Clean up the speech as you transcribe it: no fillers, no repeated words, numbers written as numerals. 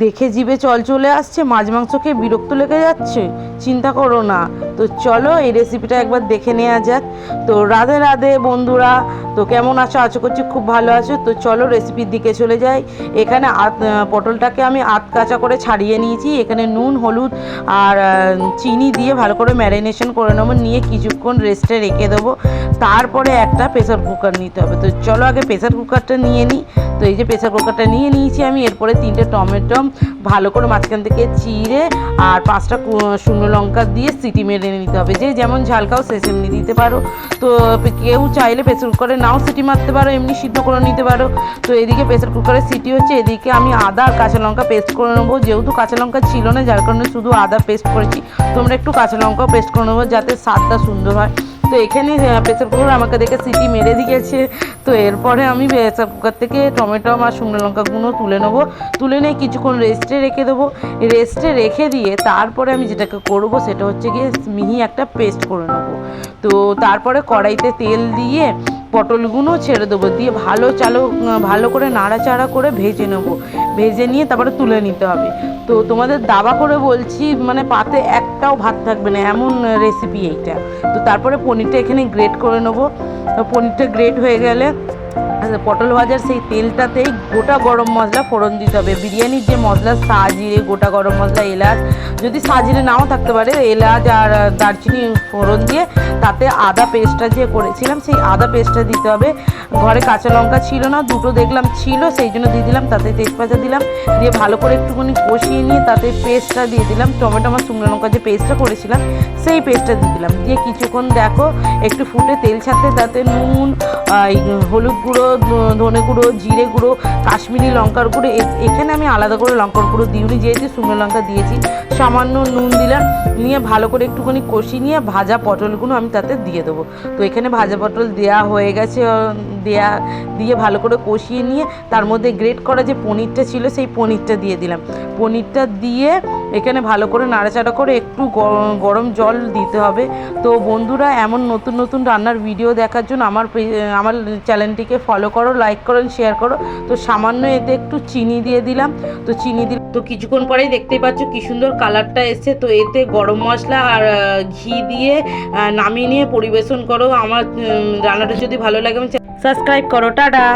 দেখে জিভে জল চলে আসছে, মাছ মাংস খেয়ে বিরক্ত লেগে যাচ্ছে? চিন্তা করো না, তো চলো এই রেসিপিটা একবার দেখে নেওয়া যাক। তো রাধে রাধে বন্ধুরা, তো কেমন আছো? আশা করছি খুব ভালো আছো। তো চলো রেসিপির দিকে চলে যাই। এখানে পটলটাকে আমি আধ কাঁচা করে ছাড়িয়ে নিয়েছি। এখানে নুন, হলুদ আর চিনি দিয়ে ভালো করে ম্যারিনেশন করে নেবো, নিয়ে কিছুক্ষণ রেস্টে রেখে দেবো। তারপরে একটা প্রেসার কুকার নিতে হবে। তো চলো আগে প্রেসার কুকারটা নিয়ে নিই। তো এই যে প্রেসার কুকারটা নিয়ে নিয়েছি আমি। এরপরে 3টে টমেটো ভালো করে মাঝখান থেকে চিড়ে আর 5টা শুকনো লঙ্কা দিয়ে সিটি মেরে নিতে হবে। যে যেমন ঝাল খাও সে সেমনি দিতে পারো। তো কেউ চাইলে প্রেসার কুকারে নাও সিটি মারতে পারো, এমনি সিদ্ধ করে নিতে পারো। তো এদিকে প্রেসার কুকারে সিটি হচ্ছে, এদিকে আমি আদা আর কাঁচা লঙ্কা পেস্ট করে নেবো। যেহেতু কাঁচা লঙ্কা ছিল না, যার কারণে শুধু আদা পেস্ট করেছি। তোমরা একটু কাঁচা লঙ্কাও পেস্ট করে নেবো, যাতে স্বাদটা সুন্দর হয়। তো এখানে প্রেসার কুকার আমাকে দেখে সিটি মেরে দিয়েছে। তো এরপরে আমি প্রেসার কুকার থেকে টমেটো আর শুকনো লঙ্কাগুলো তুলে নেবো। তুলে নিয়ে কিছুক্ষণ রেস্টে রেখে দেবো। রেস্টে রেখে দিয়ে তারপরে আমি যেটাকে করবো সেটা হচ্ছে গিয়ে মিহি একটা পেস্ট করে নেবো। তো তারপরে কড়াইতে তেল দিয়ে পটলগুলো ছেড়ে দেবো, দিয়ে ভালো করে নাড়াচাড়া করে ভেজে নেবো। ভেজে নিয়ে তারপরে তুলে নিতে হবে। তো তোমাদের দাবা করে বলছি, মানে পাতে একটাও ভাত থাকবে না, এমন রেসিপি এইটা। তো তারপরে পনিরটা এখানে গ্রেট করে নেবো। পনিরটা গ্রেট হয়ে গেলে পটল ভাজার সেই তেলটাতেই গোটা গরম মশলা ফোড়ন দিতে হবে। বিরিয়ানির যে মশলা সাজিরে, গোটা গরম মশলা, এলাচ, যদি সাজিরে নাও থাকতে পারে, এলাচ আর দারচিনি ফোড়ন দিয়ে তাতে আদা পেস্টটা যে করেছিলাম সেই আদা পেস্টটা দিতে হবে। ঘরে কাঁচা লঙ্কা ছিল না, 2টো দেখলাম ছিল, সেই জন্য দিয়ে দিলাম। তাতে তেজপাতা দিলাম, দিয়ে ভালো করে একটুখানি কষিয়ে নিয়ে তাতে পেস্টটা দিয়ে দিলাম। টমেটো আর শুকনো লঙ্কা যে পেস্টটা করেছিলাম সেই পেস্টটা দিয়ে দিলাম। দিয়ে কিছুক্ষণ দেখো একটু ফুটে তেল ছাড়তে তাতে নুন, হলুদ গুঁড়ো, ধনে গুঁড়ো, জিরে গুঁড়ো, কাশ্মীরি লঙ্কার গুঁড়ো, এখানে আমি আলাদা করে লঙ্কার গুঁড়ো দিইনি, যেহেতু শুকনো লঙ্কা দিয়েছি। সামান্য নুন দিলাম, নিয়ে ভালো করে একটুখানি কষিয়ে নিয়ে ভাজা পটলগুলো আমি তাতে দিয়ে দেবো। তো এখানে ভাজা পটল দেওয়া হয়ে গেছে। দিয়ে ভালো করে কষিয়ে নিয়ে তার মধ্যে গ্রেট করা যে পনিরটা ছিল সেই পনিরটা দিয়ে দিলাম। পনিরটা দিয়ে এখানে ভালো করে নাড়াচাড়া করে একটু গরম জল দিতে হবে। তো বন্ধুরা, এমন নতুন নতুন রান্নার ভিডিও দেখার জন্য আমার চ্যানেলটিকে ফলো করো, লাইক করো, শেয়ার করো। তো সামান্য এতে একটু চিনি দিয়ে দিলাম। তো চিনি দিলে তো কিছুক্ষণ পরেই দেখতেই পাচ্ছ কি সুন্দর কালারটা এসছে। তো এতে গরম মশলা আর ঘি দিয়ে নামিয়ে নিয়ে পরিবেশন করো। আমার রান্নাটা যদি ভালো লাগে সাবস্ক্রাইব করো। টাটা।